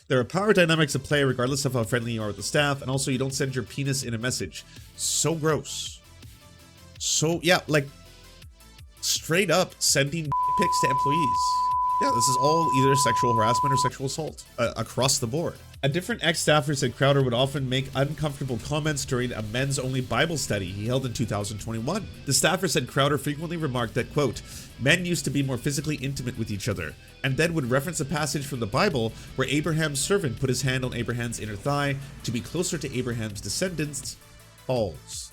There are power dynamics at play regardless of how friendly you are with the staff, and also you don't send your penis in a message. So gross. So, yeah, like, straight up sending pics to employees. Yeah, this is all either sexual harassment or sexual assault across the board. A different ex-staffer said Crowder would often make uncomfortable comments during a men's-only Bible study he held in 2021. The staffer said Crowder frequently remarked that, quote, men used to be more physically intimate with each other, and then would reference a passage from the Bible where Abraham's servant put his hand on Abraham's inner thigh to be closer to Abraham's descendants, balls.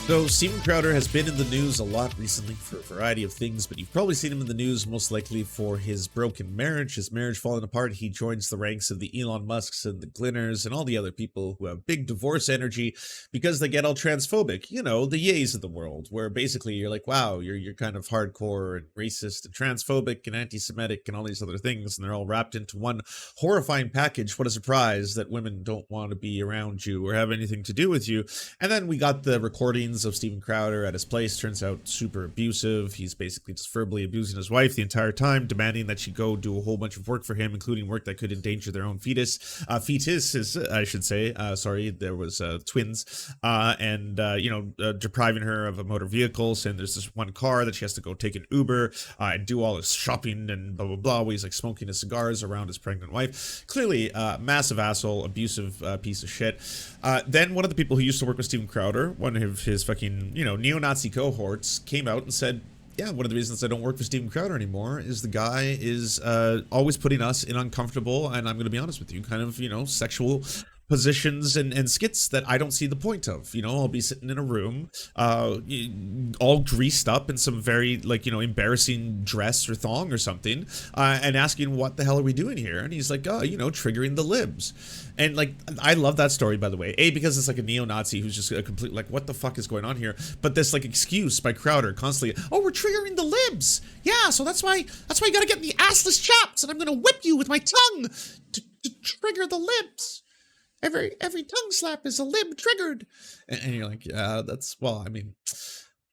So Steven Crowder has been in the news a lot recently for a variety of things, but you've probably seen him in the news most likely for his broken marriage, his marriage falling apart. He joins the ranks of the Elon Musks and the Glinners and all the other people who have big divorce energy because they get all transphobic, you know, the yays of the world, where basically you're like, wow, you're kind of hardcore and racist and transphobic and anti-Semitic and all these other things, and they're all wrapped into one horrifying package. What a surprise that women don't want to be around you or have anything to do with you. And then we got the recordings of Steven Crowder at his place. Turns out super abusive. He's basically just verbally abusing his wife the entire time, demanding that she go do a whole bunch of work for him, including work that could endanger their own fetus. I should say. Sorry, there was twins. Depriving her of a motor vehicle, saying there's this one car that she has to go take an Uber and do all this shopping and blah, blah, blah, while he's like smoking his cigars around his pregnant wife. Clearly, massive asshole, abusive piece of shit. Then one of the people who used to work with Steven Crowder, one of his fucking, neo-Nazi cohorts, came out and said, yeah, one of the reasons I don't work for Steven Crowder anymore is the guy is always putting us in uncomfortable, and I'm going to be honest with you, kind of, sexual positions and skits that I don't see the point of. I'll be sitting in a room, all greased up in some very, embarrassing dress or thong or something, and asking, what the hell are we doing here? And he's like, triggering the libs. And, I love that story, by the way. A, because it's like a neo-Nazi who's just a complete, what the fuck is going on here? But this, excuse by Crowder constantly, oh, we're triggering the libs. Yeah, so that's why you gotta get in the assless chaps, and I'm gonna whip you with my tongue to trigger the libs. Every tongue slap is a lib triggered. And you're like, yeah,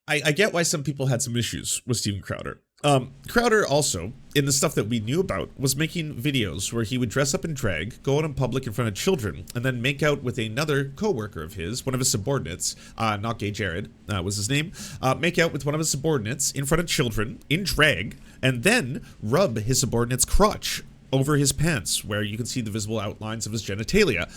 I get why some people had some issues with Steven Crowder. Crowder also, in the stuff that we knew about, was making videos where he would dress up in drag, go out in public in front of children, and then make out with another co-worker of his, one of his subordinates, not gay Jared, was his name, make out with one of his subordinates in front of children, in drag, and then rub his subordinate's crotch over his pants, where you can see the visible outlines of his genitalia.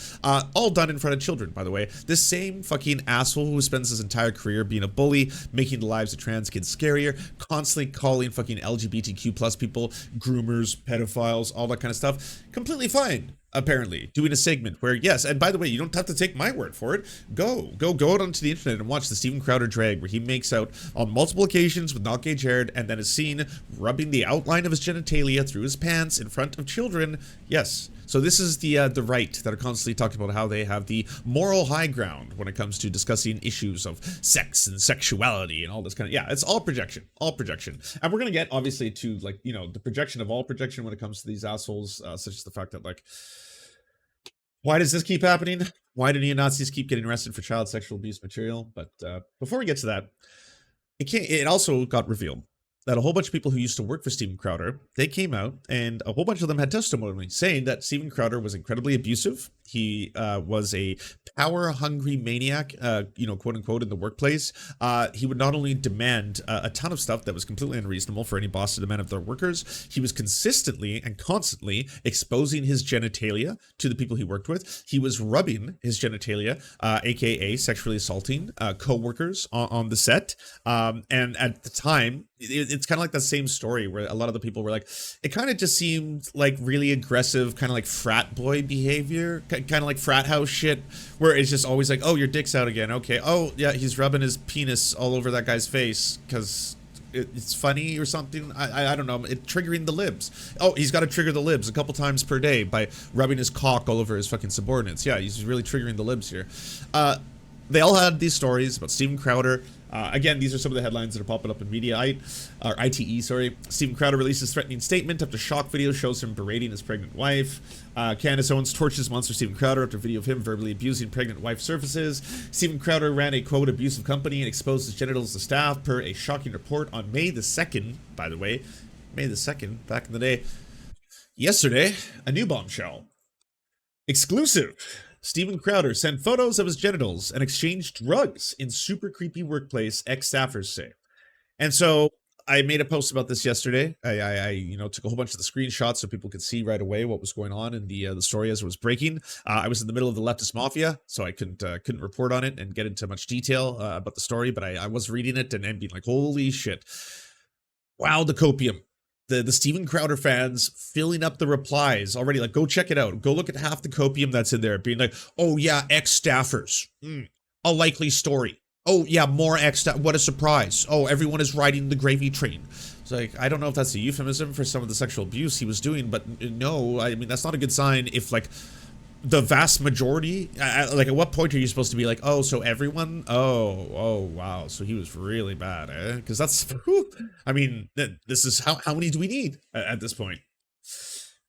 All done in front of children, by the way. This same fucking asshole who spends his entire career being a bully, making the lives of trans kids scarier, constantly calling fucking LGBTQ plus people groomers, pedophiles, all that kind of stuff. Completely fine, apparently, doing a segment where, yes, and by the way, you don't have to take my word for it. Go out onto the internet and watch the Steven Crowder drag, where he makes out on multiple occasions with not gay Jared, and then is seen rubbing the outline of his genitalia through his pants in front of children. Yes. So this is the right that are constantly talking about how they have the moral high ground when it comes to discussing issues of sex and sexuality and all this kind of, yeah, it's all projection. And we're going to get obviously to the projection of all projection when it comes to these assholes, such as the fact that why does this keep happening? Why do neo-Nazis keep getting arrested for child sexual abuse material? But before we get to that, it also got revealed that a whole bunch of people who used to work for Steven Crowder, they came out, and a whole bunch of them had testimony saying that Steven Crowder was incredibly abusive. He was a power-hungry maniac, quote unquote, in the workplace. He would not only demand a ton of stuff that was completely unreasonable for any boss to demand of their workers, he was consistently and constantly exposing his genitalia to the people he worked with. He was rubbing his genitalia, aka sexually assaulting co-workers on the set. And at the time, it's kind of like that same story where a lot of the people were like, it kind of just seemed like really aggressive, kind of like frat boy behavior, kind of like frat house shit, where it's just always like, oh, your dick's out again. Okay. Oh, yeah, he's rubbing his penis all over that guy's face because it's funny or something. I don't know. It triggering the libs. Oh, he's got to trigger the libs a couple times per day by rubbing his cock all over his fucking subordinates. Yeah, he's really triggering the libs here. They all had these stories about Steven Crowder Again, these are some of the headlines that are popping up in ITE, sorry. Steven Crowder releases threatening statement after shock video shows him berating his pregnant wife. Candace Owens torches monster Steven Crowder after video of him verbally abusing pregnant wife surfaces. Steven Crowder ran a, quote, abusive company and exposed his genitals to staff per a shocking report on May the 2nd, by the way. May the 2nd, back in the day. Yesterday, a new bombshell. Exclusive. Steven Crowder sent photos of his genitals and exchanged drugs in super creepy workplace, ex-staffers say. And so I made a post about this yesterday. I took a whole bunch of the screenshots so people could see right away what was going on in the story as it was breaking. I was in the middle of the leftist mafia, so I couldn't report on it and get into much detail about the story, but I was reading it and being like, holy shit. Wow, the copium. The Steven Crowder fans filling up the replies already. Like, go check it out. Go look at half the copium that's in there, being like, oh yeah, ex-staffers. A likely story. Oh yeah, more what a surprise. Oh, everyone is riding the gravy train. It's like, I don't know if that's a euphemism for some of the sexual abuse he was doing, but no, I mean, that's not a good sign if, like, the vast majority, like, at what point are you supposed to be like, oh, so everyone? Oh, wow. So he was really bad, eh? Because that's, whew, I mean, this is, how many do we need at this point?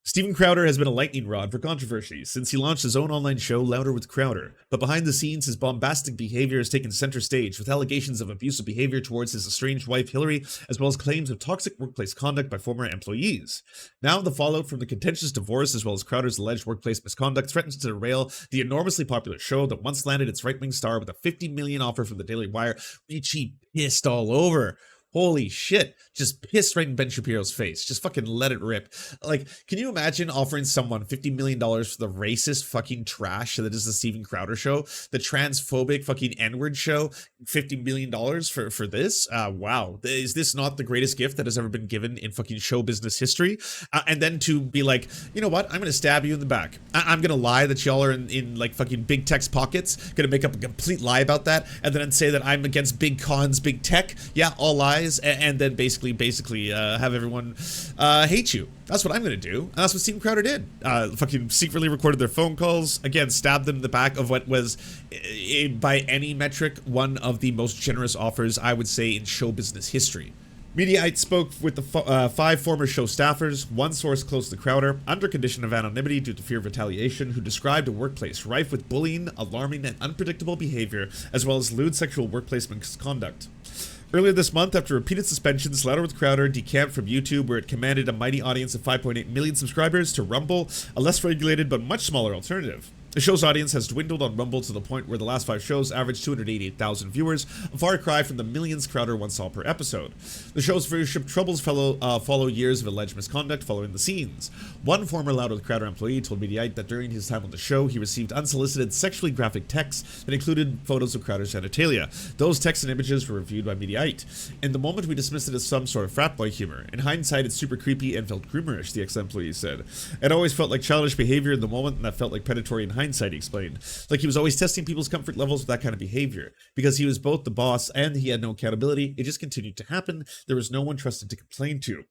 Steven Crowder has been a lightning rod for controversy since he launched his own online show, Louder with Crowder. But behind the scenes, his bombastic behavior has taken center stage, with allegations of abusive behavior towards his estranged wife, Hillary, as well as claims of toxic workplace conduct by former employees. Now, the fallout from the contentious divorce, as well as Crowder's alleged workplace misconduct, threatens to derail the enormously popular show that once landed its right-wing star with a $50 million offer from the Daily Wire, which he pissed all over. Holy shit, just pissed right in Ben Shapiro's face. Just fucking let it rip. Like, can you imagine offering someone $50 million for the racist fucking trash that is the Steven Crowder show? The transphobic fucking N-word show? $50 million for this? Wow. Is this not the greatest gift that has ever been given in fucking show business history? And then to be like, you know what? I'm gonna stab you in the back. I'm gonna lie that y'all are in like fucking big tech's pockets. Gonna make up a complete lie about that. And then say that I'm against big cons, big tech. Yeah, all lies. And then basically have everyone hate you. That's what I'm gonna do, and that's what Steven Crowder did. Fucking secretly recorded their phone calls, again stabbed them in the back of what was, by any metric, one of the most generous offers I would say in show business history. Mediaite spoke with the 5 former show staffers, one source close to Crowder, under condition of anonymity due to fear of retaliation, who described a workplace rife with bullying, alarming and unpredictable behavior, as well as lewd sexual workplace misconduct. Earlier this month, after repeated suspensions, Louder with Crowder decamped from YouTube, where it commanded a mighty audience of 5.8 million subscribers, to Rumble, a less regulated but much smaller alternative. The show's audience has dwindled on Rumble to the point where the last 5 shows averaged 288,000 viewers, a far cry from the millions Crowder once saw per episode. The show's viewership troubles follow years of alleged misconduct following the scenes. One former Louder with Crowder employee told Mediaite that during his time on the show, he received unsolicited sexually graphic texts that included photos of Crowder's genitalia. Those texts and images were reviewed by Mediaite. In the moment, we dismissed it as some sort of frat boy humor. In hindsight, it's super creepy and felt groomerish, the ex-employee said. It always felt like childish behavior in the moment, and that felt like predatory in hindsight, he explained. Like he was always testing people's comfort levels with that kind of behavior. Because he was both the boss and he had no accountability, it just continued to happen. There was no one trusted to complain to.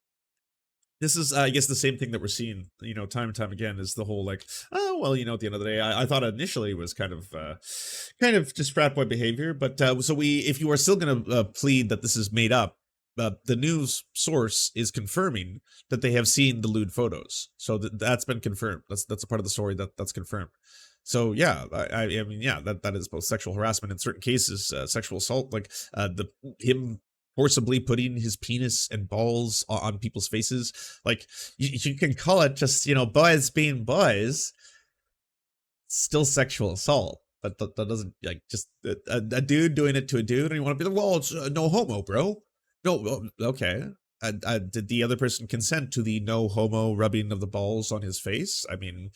This is, I guess, the same thing that we're seeing, time and time again, is the whole like, oh, well, at the end of the day, I thought initially it was kind of just frat boy behavior. But so if you are still going to plead that this is made up, the news source is confirming that they have seen the lewd photos. So that's been confirmed. That's a part of the story that's confirmed. So yeah, I mean, yeah, that is both sexual harassment in certain cases, sexual assault, like him forcibly putting his penis and balls on people's faces. Like you can call it just, boys being boys, still sexual assault. But that doesn't, like, just a dude doing it to a dude, and you want to be like, well, it's no homo, bro. No, okay. Did the other person consent to the no homo rubbing of the balls on his face? I mean,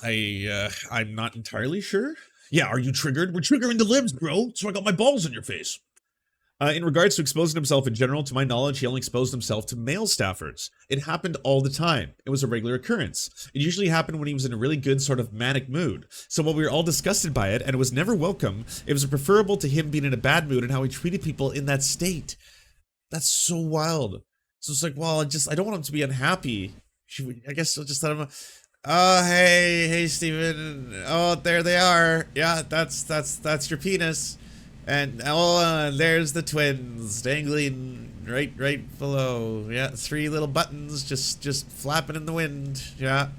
I'm not entirely sure. Yeah, are you triggered? We're triggering the libs, bro. So I got my balls on your face. In regards to exposing himself in general, to my knowledge, he only exposed himself to male staffers. It happened all the time. It was a regular occurrence. It usually happened when he was in a really good sort of manic mood. So while we were all disgusted by it, and it was never welcome, it was preferable to him being in a bad mood and how he treated people in that state. That's so wild. So it's like, well, I don't want him to be unhappy. I guess I'll just let him... Oh, hey, Steven. Oh, there they are. Yeah, that's your penis. And there's the twins dangling right below. Yeah, three little buttons just flapping in the wind. Yeah.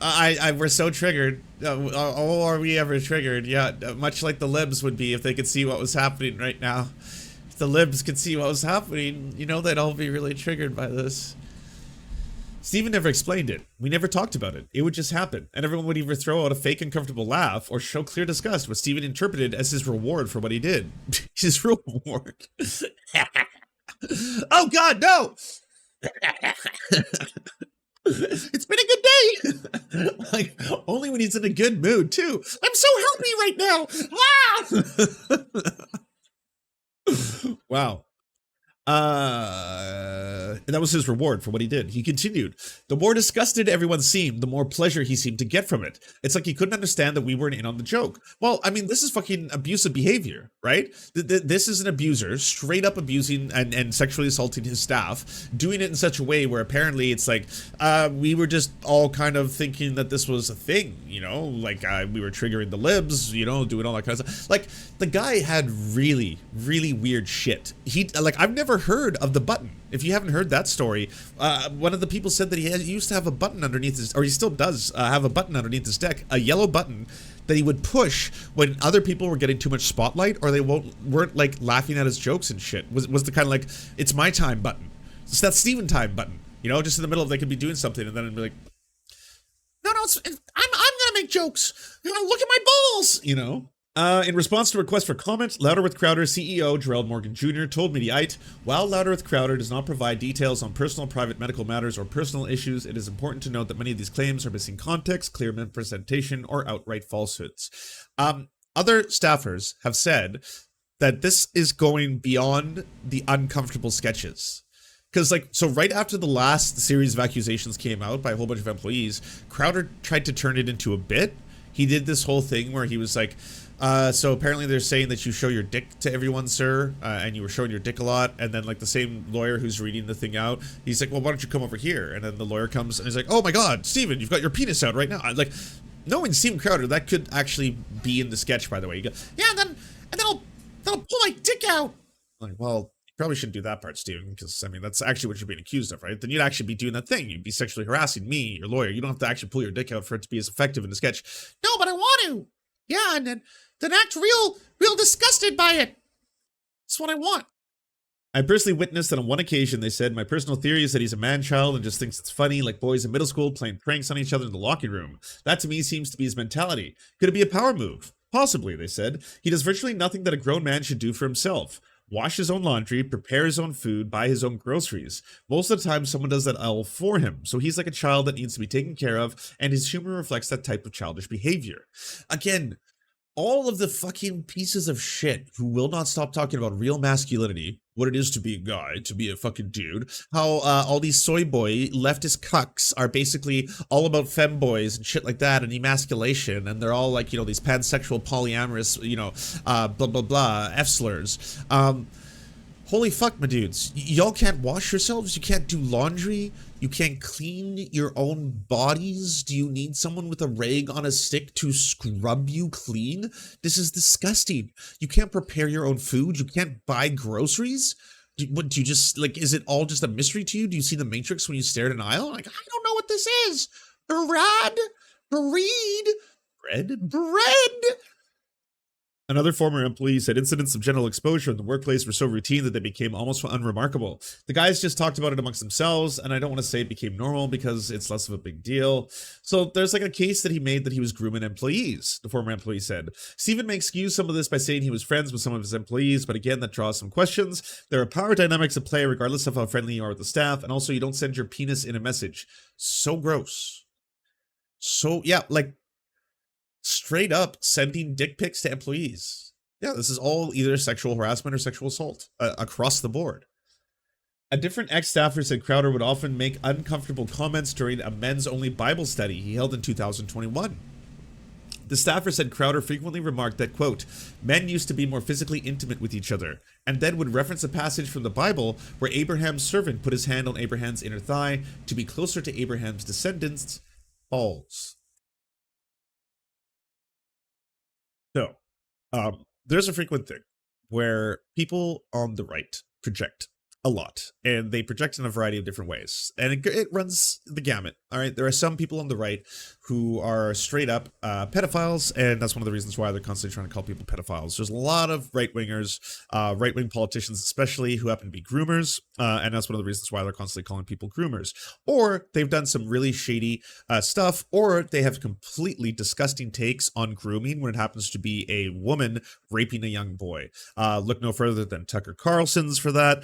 We're so triggered. Oh, are we ever triggered? Yeah, much like the libs would be if they could see what was happening right now. If the libs could see what was happening, you know they'd all be really triggered by this. Steven never explained it. We never talked about it. It would just happen, and everyone would either throw out a fake uncomfortable laugh or show clear disgust, what Steven interpreted as his reward for what he did. His reward. Oh God, no! It's been a good day. Like, only when he's in a good mood too. I'm so happy right now. Ah! Wow. That was his reward for what he did. He continued. The more disgusted everyone seemed, the more pleasure he seemed to get from it. It's like he couldn't understand that we weren't in on the joke. Well, I mean, this is fucking abusive behavior, right? This is an abuser, straight up abusing and sexually assaulting his staff, doing it in such a way where apparently it's like, we were just all kind of thinking that this was a thing, you know? Like, we were triggering the libs, you know, doing all that kind of stuff. Like, the guy had really, really weird shit. I've never heard of the button. If you haven't heard that story, one of the people said that he used to have a button underneath his, or he still does have a button underneath his deck, a yellow button that he would push when other people were getting too much spotlight or they weren't like laughing at his jokes and shit. Was the kind of like, it's my time button. It's that Steven time button, you know, just in the middle of they could be doing something and then it'd be like, no, I'm gonna make jokes. You know, look at my balls, you know. In response to a request for comment, Louder with Crowder CEO Gerald Morgan Jr. told Mediaite, while Louder with Crowder does not provide details on personal private medical matters or personal issues, it is important to note that many of these claims are missing context, clear misrepresentation, or outright falsehoods. Other staffers have said that this is going beyond the uncomfortable sketches. Because, like, so right after the last series of accusations came out by a whole bunch of employees, Crowder tried to turn it into a bit. He did this whole thing where he was like, so apparently they're saying that you show your dick to everyone, sir, and you were showing your dick a lot, and then like the same lawyer who's reading the thing out, he's like, well, why don't you come over here? And then the lawyer comes and he's like, oh my God, Steven, you've got your penis out right now. Like, knowing Steven Crowder, that could actually be in the sketch, by the way. You go, yeah, and then I'll pull my dick out. I'm like, well, you probably shouldn't do that part, Steven, because I mean that's actually what you're being accused of, right? Then you'd actually be doing that thing. You'd be sexually harassing me, your lawyer. You don't have to actually pull your dick out for it to be as effective in the sketch. No, but I want to. Yeah, and then act real disgusted by it. That's what I want. I personally witnessed that on one occasion they said, my personal theory is that he's a man-child and just thinks it's funny, like boys in middle school playing pranks on each other in the locker room. That to me seems to be his mentality. Could it be a power move? Possibly, they said. He does virtually nothing that a grown man should do for himself. Wash his own laundry, prepare his own food, buy his own groceries. Most of the time, someone does that all for him. So he's like a child that needs to be taken care of, and his humor reflects that type of childish behavior. Again, all of the fucking pieces of shit who will not stop talking about real masculinity, what it is to be a guy, to be a fucking dude, how all these soy boy leftist cucks are basically all about femboys and shit like that and emasculation, and they're all like, you know, these pansexual polyamorous, you know, blah blah blah, F slurs. Holy fuck, my dudes. Y'all can't wash yourselves? You can't do laundry? You can't clean your own bodies? Do you need someone with a rag on a stick to scrub you clean? This is disgusting. You can't prepare your own food? You can't buy groceries? Do you just, like, is it all just a mystery to you? Do you see the Matrix when you stare at an aisle? Like, I don't know what this is. Bread? Another former employee said incidents of genital exposure in the workplace were so routine that they became almost unremarkable. The guys just talked about it amongst themselves, and I don't want to say it became normal because it's less of a big deal. So there's like a case that he made that he was grooming employees, the former employee said. Steven may excuse some of this by saying he was friends with some of his employees, but again, that draws some questions. There are power dynamics at play regardless of how friendly you are with the staff, and also you don't send your penis in a message. So gross. So, yeah, like, straight up sending dick pics to employees. Yeah, this is all either sexual harassment or sexual assault across the board. A different ex-staffer said Crowder would often make uncomfortable comments during a men's-only Bible study he held in 2021. The staffer said Crowder frequently remarked that, quote, men used to be more physically intimate with each other, and then would reference a passage from the Bible where Abraham's servant put his hand on Abraham's inner thigh to be closer to Abraham's descendants, balls. So, there's a frequent thing. where people on the right project a lot, and they project in a variety of different ways, and it runs the gamut. All right, there are some people on the right who are straight up pedophiles, and that's one of the reasons why they're constantly trying to call people pedophiles. There's a lot of right wingers, right wing politicians especially, who happen to be groomers, and that's one of the reasons why they're constantly calling people groomers. Or they've done some really shady stuff, or they have completely disgusting takes on grooming when it happens to be a woman raping a young boy. Look no further than Tucker Carlson's for that.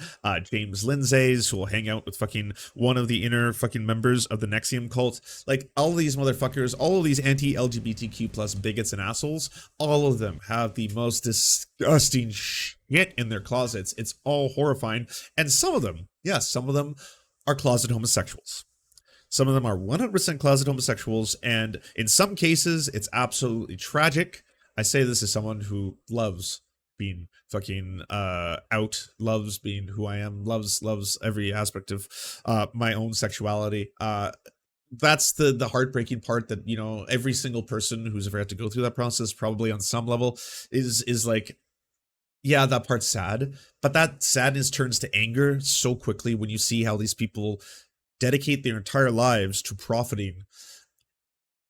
James Lindsay's, who will hang out with fucking one of the inner fucking members of the Nexium cult. Like, all of these motherfuckers, all of these anti-LGBTQ plus bigots and assholes, all of them have the most disgusting shit in their closets. It's all horrifying. And some of them, yes, some of them are closet homosexuals. Some of them are 100% closet homosexuals, and in some cases, it's absolutely tragic. I say this as someone who loves being fucking out, loves being who I am, loves every aspect of my own sexuality. That's the heartbreaking part, that, you know, every single person who's ever had to go through that process, probably on some level, is like, yeah, that part's sad, but that sadness turns to anger so quickly when you see how these people dedicate their entire lives to profiting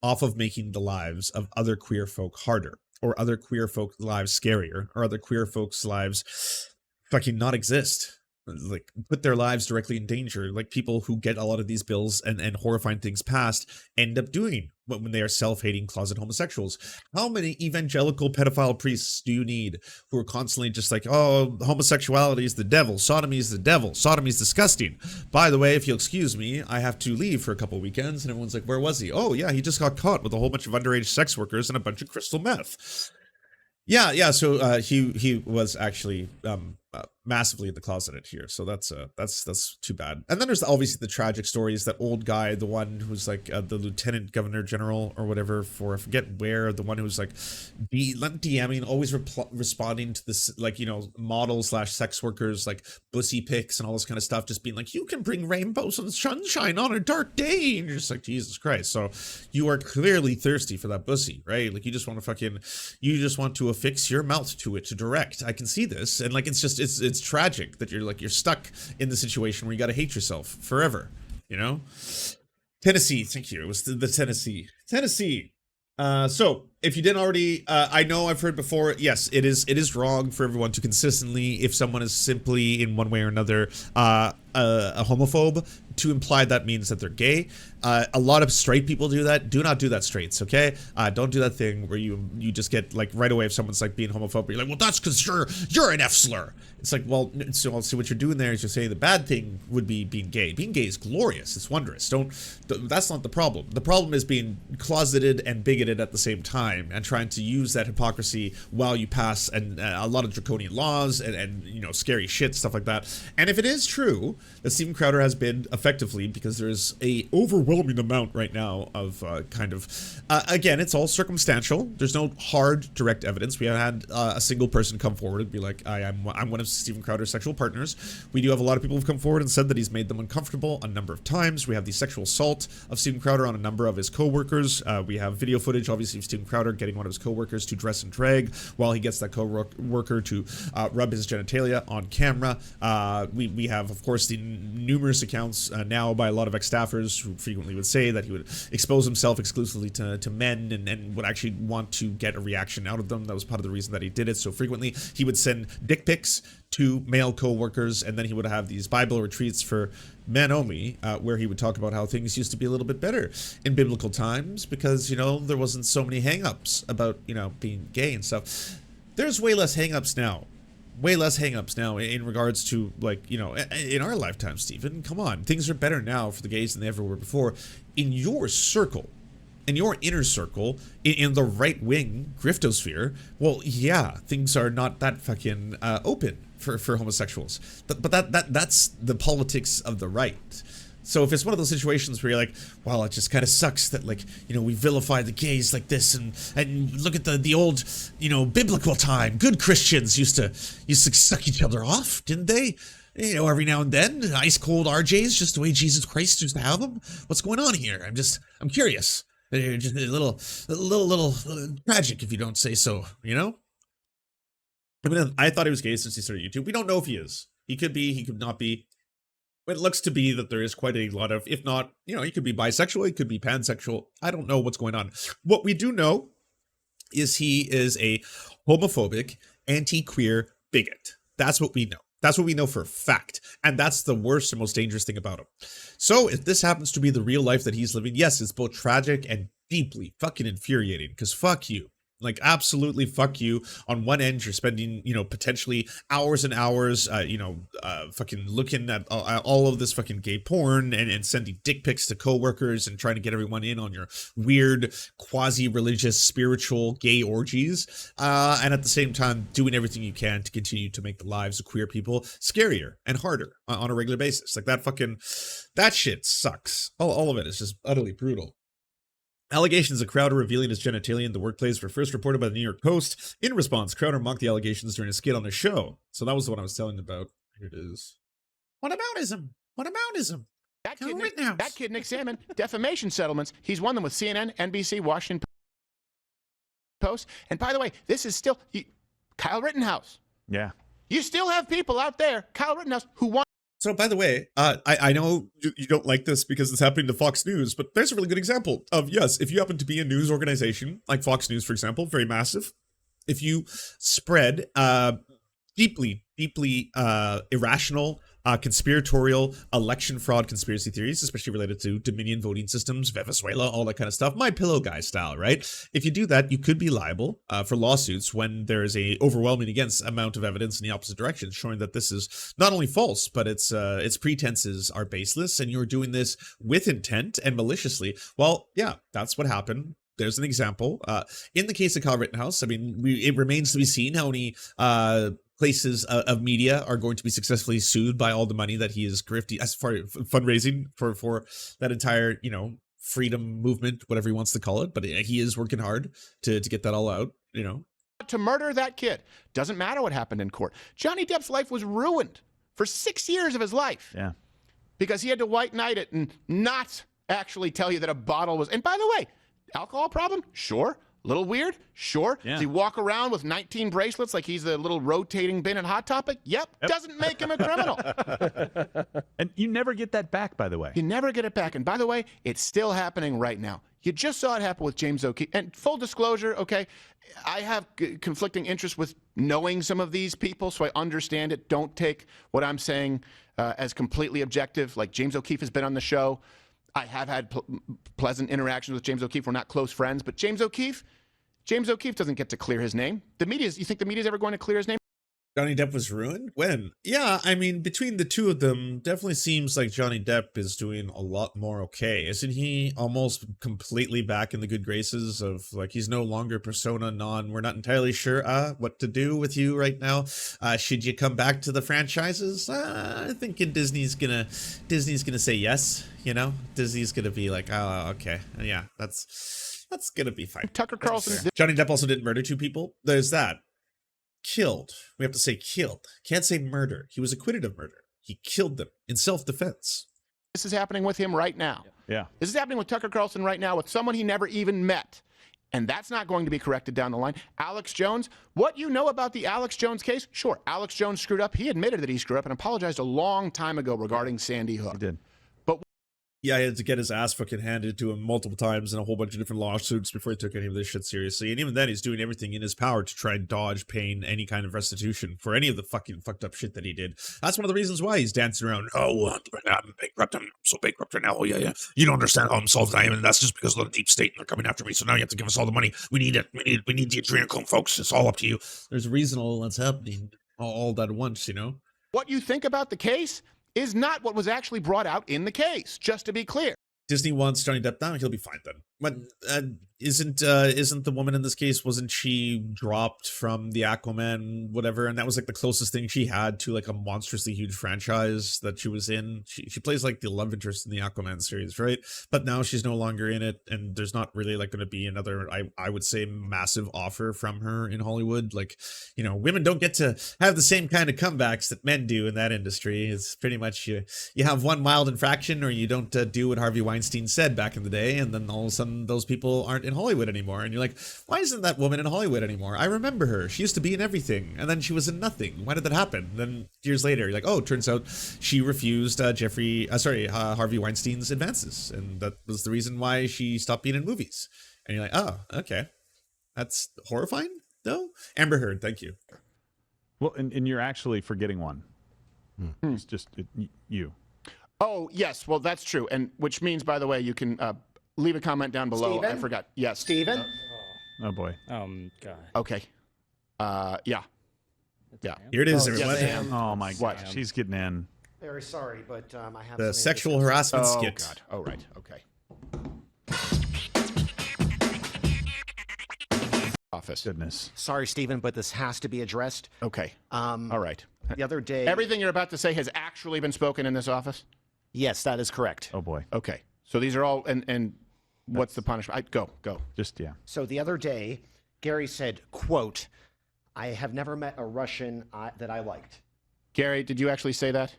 off of making the lives of other queer folk harder, or other queer folk lives scarier, or other queer folks' lives fucking not exist. Like, put their lives directly in danger, like people who get a lot of these bills and horrifying things passed end up doing when they are self-hating closet homosexuals. How many evangelical pedophile priests do you need who are constantly just like, oh, homosexuality is the devil, sodomy is the devil, sodomy is disgusting. By the way, if you'll excuse me, I have to leave for a couple weekends. And everyone's like, where was he? Oh yeah, he just got caught with a whole bunch of underage sex workers and a bunch of crystal meth. Yeah. So he was actually massively in the closeted here, so that's too bad. And then there's obviously the tragic stories. That old guy, the one who's like the lieutenant governor general or whatever, for I forget where, the one who's like DMing, always responding to this, like, you know, model slash sex workers, like bussy pics and all this kind of stuff, just being like, you can bring rainbows and sunshine on a dark day, and you're just like, Jesus Christ. So you are clearly thirsty for that bussy, right? Like, you just want to affix your mouth to it to direct. I can see this, and like, it's tragic that you're stuck in the situation where you got to hate yourself forever, you know. Tennessee, thank you. It was the Tennessee. So if you didn't already, I know I've heard before, yes, it is wrong for everyone to consistently, if someone is simply in one way or another a homophobe, to imply that means that they're gay. A lot of straight people do that. Do not do that, straights, okay? Don't do that thing where you just get, like, right away if someone's like being homophobic, you're like, well, that's because you're an F slur. It's like, well, so what you're doing there is you're saying the bad thing would be being gay. Being gay is glorious. It's wondrous. That's not the problem. The problem is being closeted and bigoted at the same time, and trying to use that hypocrisy while you pass a lot of draconian laws and you know, scary shit, stuff like that. And if it is true that Steven Crowder has been effectively, because there's a overwhelming amount right now of again, it's all circumstantial. There's no hard direct evidence. We haven't had a single person come forward and be like, I'm one of Steven Crowder's sexual partners. We do have a lot of people who've come forward and said that he's made them uncomfortable a number of times. We have the sexual assault of Steven Crowder on a number of his co-workers. We have video footage, obviously, of Steven Crowder getting one of his co-workers to dress and drag while he gets that co-worker to rub his genitalia on camera. We have, of course, the numerous accounts now by a lot of ex-staffers who frequently would say that he would expose himself exclusively to men and would actually want to get a reaction out of them. That was part of the reason that he did it so frequently. He would send dick pics to male co-workers, and then he would have these Bible retreats for men only, where he would talk about how things used to be a little bit better in biblical times because, you know, there wasn't so many hang-ups about, you know, being gay and stuff. There's way less hang-ups now. Way less hang-ups now in regards to, like, you know, in our lifetime, Stephen. Come on. Things are better now for the gays than they ever were before. In your circle, in your inner circle, in the right-wing griftosphere, well, yeah, things are not that fucking open for homosexuals. But that's the politics of the right. So if it's one of those situations where you're like, well, it just kind of sucks that, like, you know, we vilify the gays like this, and look at the old, you know, biblical time. Good Christians used to suck each other off, didn't they? You know, every now and then, ice cold RJs, just the way Jesus Christ used to have them. What's going on here? I'm curious. They're just a little tragic, if you don't say so, you know? I mean, I thought he was gay since he started YouTube. We don't know if he is. He could be, he could not be. But it looks to be that there is quite a lot of, if not, you know, he could be bisexual, he could be pansexual. I don't know what's going on. What we do know is he is a homophobic, anti-queer bigot. That's what we know. That's what we know for a fact. And that's the worst and most dangerous thing about him. So if this happens to be the real life that he's living, yes, it's both tragic and deeply fucking infuriating, because fuck you. Like, absolutely fuck you. On one end, you're spending, you know, potentially hours and hours, fucking looking at all of this fucking gay porn and sending dick pics to coworkers and trying to get everyone in on your weird, quasi-religious, spiritual gay orgies. And at the same time, doing everything you can to continue to make the lives of queer people scarier and harder on a regular basis. Like, that shit sucks. All of it is just utterly brutal. Allegations of Crowder revealing his genitalia in the workplace were first reported by the New York Post. In response, Crowder mocked the allegations during a skit on the show. So that was the one I was telling you about. Here it is. What aboutism? What aboutism? That kid, Nick Salmon, defamation settlements. He's won them with CNN, NBC, Washington Post. And by the way, this is still Kyle Rittenhouse. Yeah. You still have people out there, Kyle Rittenhouse, who want. So, by the way, I know you don't like this because it's happening to Fox News, but there's a really good example of, yes, if you happen to be a news organization, like Fox News, for example, very massive, if you spread deeply irrational, conspiratorial election fraud conspiracy theories, especially related to Dominion voting systems, Venezuela, all that kind of stuff, My Pillow guy style, right? If you do that, you could be liable for lawsuits when there is a overwhelming amount of evidence in the opposite direction, showing that this is not only false, but its pretenses are baseless, and you're doing this with intent and maliciously. Well, yeah, that's what happened. There's an example. In the case of Kyle Rittenhouse, I mean, it remains to be seen how many places of media are going to be successfully sued by all the money that he is grifting as far as fundraising for that entire, you know, freedom movement, whatever he wants to call it. But he is working hard to get that all out, you know. To murder that kid. Doesn't matter what happened in court. Johnny Depp's life was ruined for 6 years of his life. Yeah. Because he had to white knight it and not actually tell you that a bottle was. And by the way, alcohol problem? Sure. Little weird? Sure. Yeah. Does he walk around with 19 bracelets like he's the little rotating bin at Hot Topic? Yep. Doesn't make him a criminal. And you never get that back, by the way. You never get it back. And by the way, it's still happening right now. You just saw it happen with James O'Keefe. And full disclosure, okay, I have conflicting interests with knowing some of these people, so I understand it. Don't take what I'm saying as completely objective. Like, James O'Keefe has been on the show. I have had pleasant interactions with James O'Keefe. We're not close friends, but James O'Keefe doesn't get to clear his name. You think the media's ever going to clear his name? Johnny Depp was ruined? When? Yeah, I mean, between the two of them, definitely seems like Johnny Depp is doing a lot more okay. Isn't he almost completely back in the good graces of, like, he's no longer persona non, we're not entirely sure what to do with you right now. Should you come back to the franchises? I think Disney's gonna say yes, you know? Disney's gonna be like, oh, okay, yeah, that's gonna be fine. Tucker Carlson. Johnny Depp also didn't murder two people. There's that. Killed. We have to say killed. Can't say murder. He was acquitted of murder. He killed them in self-defense. This is happening with him right now. Yeah. This is happening with Tucker Carlson right now with someone he never even met. And that's not going to be corrected down the line. Alex Jones, what you know about the Alex Jones case? Sure, Alex Jones screwed up. He admitted that he screwed up and apologized a long time ago regarding Sandy Hook. He did. Yeah, he had to get his ass fucking handed to him multiple times in a whole bunch of different lawsuits before he took any of this shit seriously. And even then, he's doing everything in his power to try and dodge paying any kind of restitution for any of the fucking fucked up shit that he did. That's one of the reasons why he's dancing around. Oh, I'm bankrupt. I'm so bankrupt right now. Oh, yeah. You don't understand how insolvent I am, and that's just because of the deep state, and they're coming after me. So now you have to give us all the money. We need it. We need the adrenochrome, folks. It's all up to you. There's a reason all that's happening all that at once, you know? What you think about the case is not what was actually brought out in the case, just to be clear. Disney wants Johnny Depp down, he'll be fine then. But isn't the woman in this case, wasn't she dropped from the Aquaman whatever, and that was like the closest thing she had to like a monstrously huge franchise that she was in. She plays like the love interest in the Aquaman series, right? But now she's no longer in it, and there's not really like going to be another, I would say, massive offer from her in Hollywood. Like, you know, women don't get to have the same kind of comebacks that men do in that industry. It's pretty much you have one mild infraction, or you don't do what Harvey Weinstein said back in the day, and then all of a sudden then those people aren't in Hollywood anymore. And you're like, why isn't that woman in Hollywood anymore? I remember her. She used to be in everything, and then she was in nothing. Why did that happen? Then years later, you're like, oh, it turns out she refused Harvey Weinstein's advances, and that was the reason why she stopped being in movies. And you're like, oh, okay, that's horrifying, though. Amber Heard, thank you. Well, and you're actually forgetting one. It's just you. Oh, yes. Well, that's true. And which means, by the way, you can leave a comment down below. Steven? I forgot. Yes. Steven? Oh boy. God. Okay. Yeah. Yeah. Here it is, Oh, everyone. yes, Sam. Oh my What? God. She's getting in. Very sorry, but I have The something to sexual discuss. harassment Oh, skit. God. Oh, right. Okay. Office. Goodness. Sorry, Stephen, but this has to be addressed. Okay. All right. The other day. Everything you're about to say has actually been spoken in this office? Yes, that is correct. Oh boy. Okay. So these are all, and what's the punishment? Go. Just yeah. So the other day, Gary said, quote, I have never met a Russian that I liked. Gary, did you actually say that?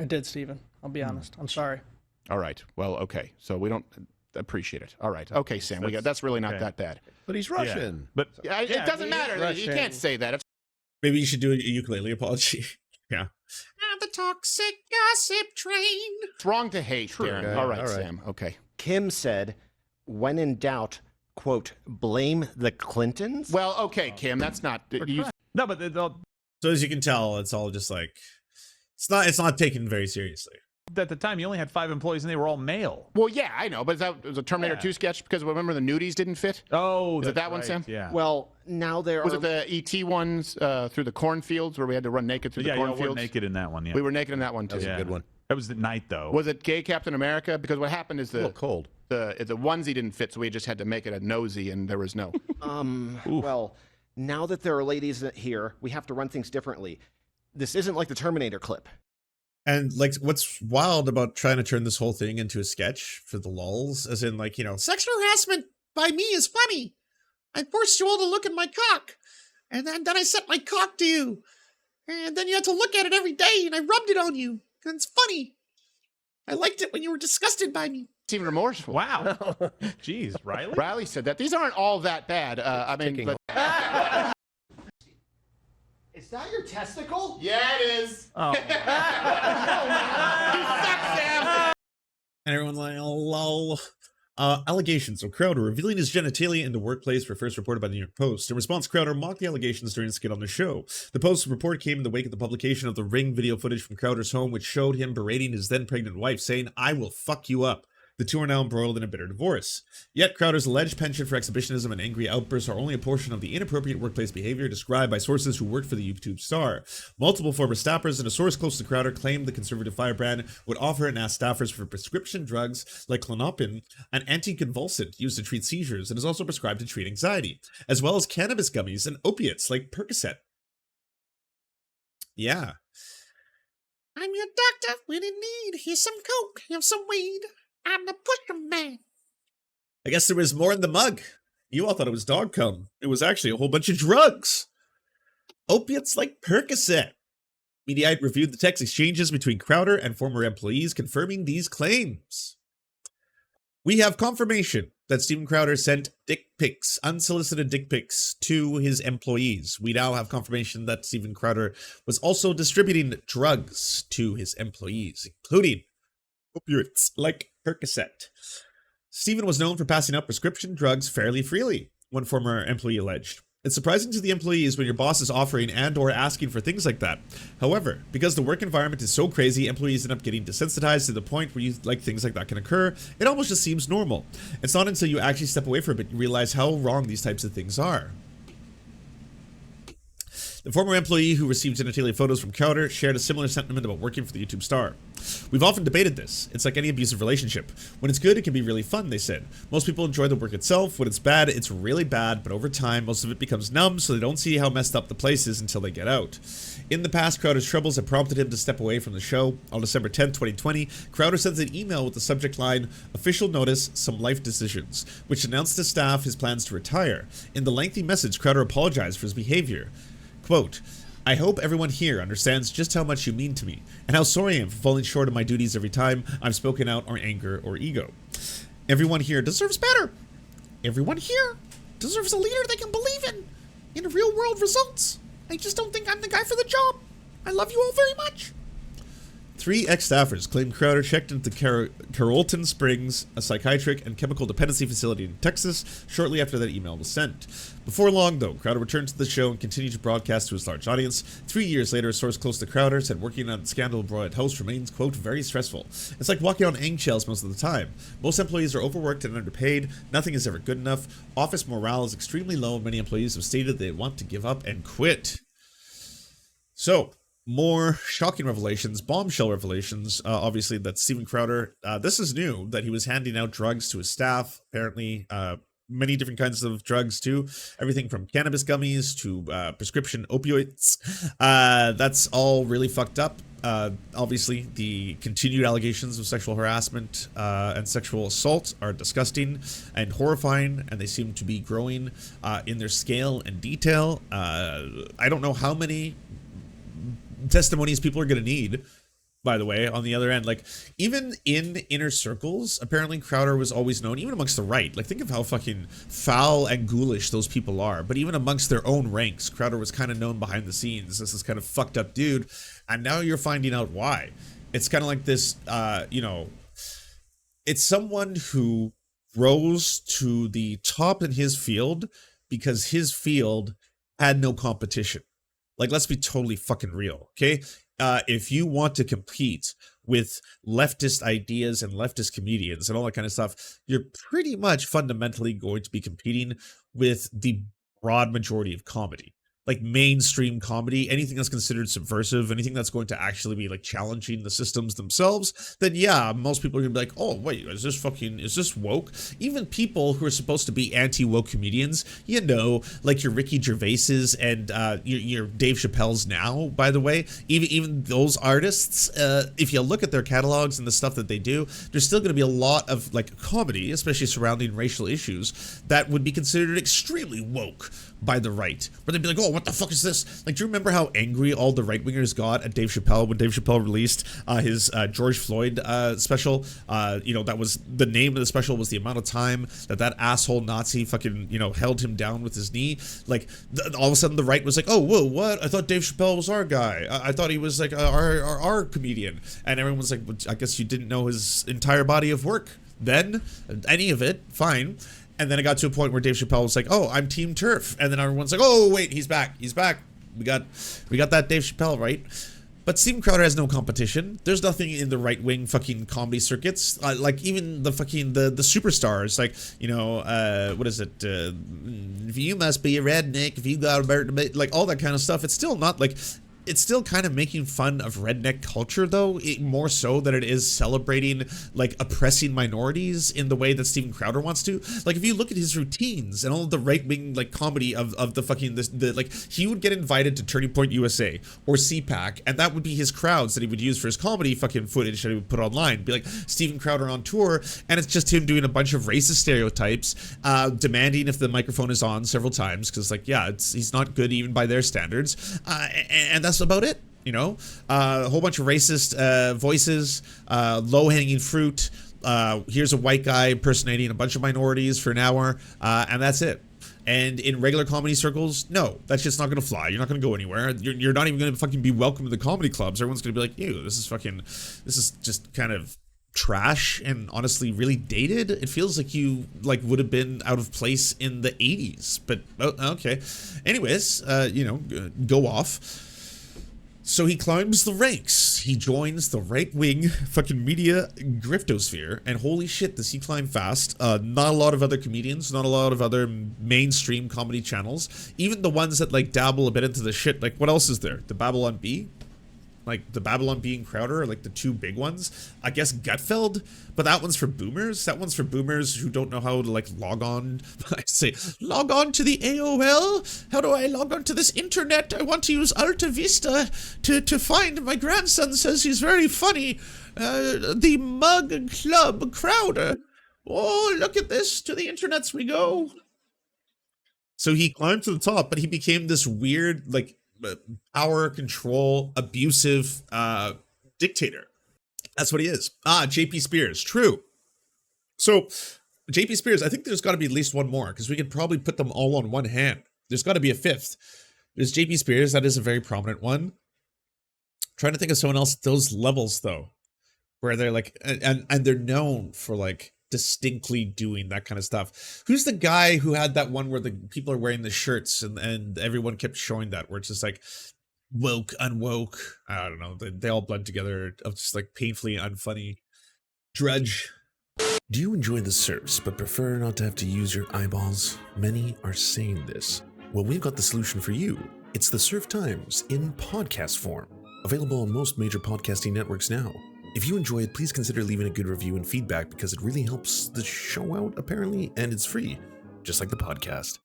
I did, Stephen. I'll be honest. I'm sorry. All right. Well, okay. So we don't appreciate it. All right. Okay, Sam. That's really not okay. that bad. But he's Russian. But It doesn't matter. You can't say that. It's Maybe you should do a ukulele apology. Yeah. The toxic gossip train. wrong to hate, Darren. Okay. All right, All right. Sam. Okay. Kim said, when in doubt, quote, blame the Clintons? Well, okay, Kim. That's not. no, but So as you can tell, it's all just like, it's not taken very seriously. at the time you only had 5 employees and they were all male. Well, yeah, I know, but that was a Terminator Yeah. 2 sketch because remember the nudies didn't fit? Oh, Was it that's that one, right. Sam? Yeah. Well, now there Was are. it the ET ones through the cornfields where we had to run naked through yeah, the you were cornfields? naked in that one. Yeah. We were naked in that one too. That was Yeah. a good one. That was the night though. Was it gay Captain America? Because what happened is A little cold. the onesie didn't fit, so we just had to make it a nosy, and there was no. Well, now that there are ladies here, we have to run things differently. This isn't like the Terminator clip. And like, what's wild about trying to turn this whole thing into a sketch for the lulz, as in like, sexual harassment by me is funny. I forced you all to look at my cock, and then I sent my cock to you, and then you had to look at it every day, and I rubbed it on you, and it's funny. I liked it when you were disgusted by me. It's even remorseful. Wow. Jeez, Riley. Riley said that. These aren't all that bad. I mean, Taking but, Is that your testicle? yeah, it is. Oh. And everyone's like, oh, lol. Allegations of Crowder revealing his genitalia in the workplace were first reported by the New York Post. In response, Crowder mocked the allegations during a skit on the show. The Post's report came in the wake of the publication of the Ring video footage from Crowder's home, which showed him berating his then pregnant wife, saying, "I will fuck you up." The two are now embroiled in a bitter divorce. Yet Crowder's alleged penchant for exhibitionism and angry outbursts are only a portion of the inappropriate workplace behavior described by sources who worked for the YouTube star. Multiple former staffers and a source close to Crowder claimed the conservative firebrand would offer and ask staffers for prescription drugs like Klonopin, an anticonvulsant used to treat seizures and is also prescribed to treat anxiety, as well as cannabis gummies and opiates like Percocet. Yeah. I'm your doctor when in need. Here's some coke, here's some weed. I'm the pusher man. I guess there was more in the mug. You all thought it was dog cum. It was actually a whole bunch of drugs. Opiates like Percocet. Mediaite reviewed the text exchanges between Crowder and former employees, confirming these claims. We have confirmation that Steven Crowder sent dick pics, unsolicited dick pics, to his employees. We now have confirmation that Steven Crowder was also distributing drugs to his employees, including opiates like Percocet. Steven was known for passing out prescription drugs fairly freely, one former employee alleged. It's surprising to the employees when your boss is offering and or asking for things like that. However, because the work environment is so crazy, employees end up getting desensitized to the point where things like that can occur. It almost just seems normal. It's not until you actually step away from it you realize how wrong these types of things are. The former employee who received genitalia photos from Crowder shared a similar sentiment about working for the YouTube star. We've often debated this. It's like any abusive relationship. When it's good, it can be really fun, they said. Most people enjoy the work itself. When it's bad, it's really bad, but over time, most of it becomes numb, so they don't see how messed up the place is until they get out. In the past, Crowder's troubles have prompted him to step away from the show. On December 10, 2020, Crowder sends an email with the subject line, "Official notice, some life decisions," which announced to staff his plans to retire. In the lengthy message, Crowder apologized for his behavior. Quote, "I hope everyone here understands just how much you mean to me, and how sorry I am for falling short of my duties every time I've spoken out or anger or ego." Everyone here deserves better. Everyone here deserves a leader they can believe in real world results. I just don't think I'm the guy for the job. I love you all very much. 3 ex-staffers claim Crowder checked into Carrollton Springs, a psychiatric and chemical dependency facility in Texas, shortly after that email was sent. Before long, though, Crowder returned to the show and continued to broadcast to his large audience. 3 years later, a source close to Crowder said working on the scandal-embroiled host remains, quote, very stressful. It's like walking on eggshells most of the time. Most employees are overworked and underpaid. Nothing is ever good enough. Office morale is extremely low, and many employees have stated they want to give up and quit. So, more shocking revelations, bombshell revelations, obviously, that Steven Crowder, this is new, that he was handing out drugs to his staff, apparently, many different kinds of drugs too, everything from cannabis gummies to prescription opioids. That's all really fucked up. Obviously, the continued allegations of sexual harassment and sexual assault are disgusting and horrifying, and they seem to be growing in their scale and detail. I don't know how many testimonies people are going to need, by the way, on the other end. Like, even in inner circles, apparently Crowder was always known, even amongst the right. Like, think of how fucking foul and ghoulish those people are. But even amongst their own ranks, Crowder was kind of known behind the scenes. This is kind of fucked up dude. And now you're finding out why. It's kind of like this, you know, it's someone who rose to the top in his field because his field had no competition. Like, let's be totally fucking real, okay? If you want to compete with leftist ideas and leftist comedians and all that kind of stuff, you're pretty much fundamentally going to be competing with the broad majority of comedy. Like mainstream comedy, anything that's considered subversive, anything that's going to actually be like challenging the systems themselves, then yeah, most people are gonna be like, oh wait, is this woke? Even people who are supposed to be anti-woke comedians, you know, like your Ricky Gervais's and your Dave Chappelle's now, by the way, even those artists, if you look at their catalogs and the stuff that they do, there's still gonna be a lot of like comedy, especially surrounding racial issues, that would be considered extremely woke by the right. But they'd be like, oh, what the fuck is this? Like, do you remember how angry all the right-wingers got at Dave Chappelle when Dave Chappelle released his George Floyd special? You know, that was, the name of the special was the amount of time that asshole Nazi fucking, you know, held him down with his knee. Like, all of a sudden the right was like, oh, whoa, what? I thought Dave Chappelle was our guy. I thought he was like our comedian. And everyone was like, well, I guess you didn't know his entire body of work then. Any of it, fine. And then it got to a point where Dave Chappelle was like, oh, I'm Team Turf. And then everyone's like, oh, wait, he's back. He's back. We got that Dave Chappelle, right? But Steven Crowder has no competition. There's nothing in the right-wing fucking comedy circuits. Like, even the fucking, the superstars, like, you know, what is it? You must be a redneck if you got a, like, all that kind of stuff. It's still not, like, it's still kind of making fun of redneck culture, though, more so than it is celebrating, like, oppressing minorities in the way that Steven Crowder wants to. Like, if you look at his routines and all of the right-wing, like, comedy of the fucking, like, he would get invited to Turning Point USA or CPAC, and that would be his crowds that he would use for his comedy fucking footage that he would put online. Be like, Steven Crowder on tour, and it's just him doing a bunch of racist stereotypes, demanding if the microphone is on several times, because, like, yeah, he's not good even by their standards, and that's about it, you know. A whole bunch of racist voices, low-hanging fruit. Here's a white guy impersonating a bunch of minorities for an hour, and that's it. And in regular comedy circles, no, that's just not gonna fly. You're not gonna go anywhere. You're not even gonna fucking be welcome to the comedy clubs. Everyone's gonna be like, ew, this is just kind of trash and honestly really dated. It feels like you would have been out of place in the 80s, but okay. Anyways, you know, go off. So he climbs the ranks. He joins the right-wing fucking media griftosphere, and holy shit, does he climb fast. Not a lot of other comedians, not a lot of other mainstream comedy channels, even the ones that like dabble a bit into the shit. Like, what else is there? The Babylon Bee? Like, the Babylon Bee and Crowder are like the two big ones. I guess Gutfeld, but that one's for boomers. That one's for boomers who don't know how to like log on. I say, log on to the AOL? How do I log on to this internet? I want to use Alta Vista to find my grandson says he's very funny. The Mug Club Crowder. Oh, look at this. To the internets we go. So he climbed to the top, but he became this weird, like, power control abusive dictator. That's what he is. JP Spears, true. So, JP Spears, I think there's got to be at least one more because we could probably put them all on one hand. There's got to be a fifth. There's JP Spears. That is a very prominent one. Trying to think of someone else at those levels though, where they're like, and they're known for like distinctly doing that kind of stuff. Who's the guy who had that one where the people are wearing the shirts and everyone kept showing that, where it's just like woke, unwoke. I don't know. They all blend together of just like painfully unfunny drudge. Do you enjoy the Serfs but prefer not to have to use your eyeballs? Many are saying this. Well, we've got the solution for you. It's the Serf Times in podcast form. Available on most major podcasting networks now. If you enjoy it, please consider leaving a good review and feedback because it really helps the show out, apparently, and it's free, just like the podcast.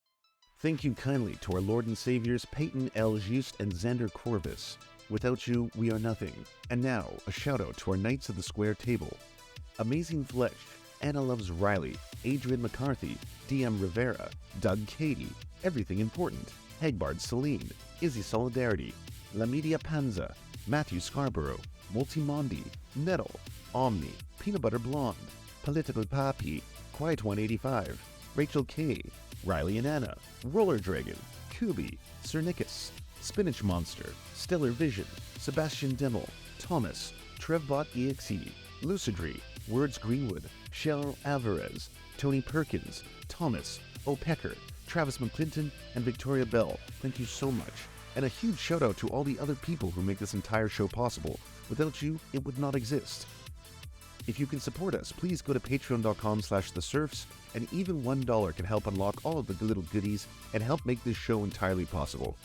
Thank you kindly to our Lord and Saviors Peyton L. Just and Xander Corvus. Without you, we are nothing. And now, a shout out to our Knights of the Square Table. Amazing Flesh, Anna Loves Riley, Adrian McCarthy, DM Rivera, Doug Cady, Everything Important, Hagbard Celine, Izzy Solidarity, La Media Panza, Matthew Scarborough, Multimondi, Nettle, Omni, Peanut Butter Blonde, Political Papi, Quiet 185, Rachel K, Riley and Anna, Roller Dragon, Kubi, Cernicus, Spinach Monster, Stellar Vision, Sebastian Dimmel, Thomas, Trevbot EXE, Lucidry, Words Greenwood, Cheryl Alvarez, Tony Perkins, Thomas, O'Pecker, Travis McClinton, and Victoria Bell. Thank you so much. And a huge shout out to all the other people who make this entire show possible. Without you, it would not exist. If you can support us, please go to patreon.com/theserfs, and even $1 can help unlock all of the little goodies and help make this show entirely possible.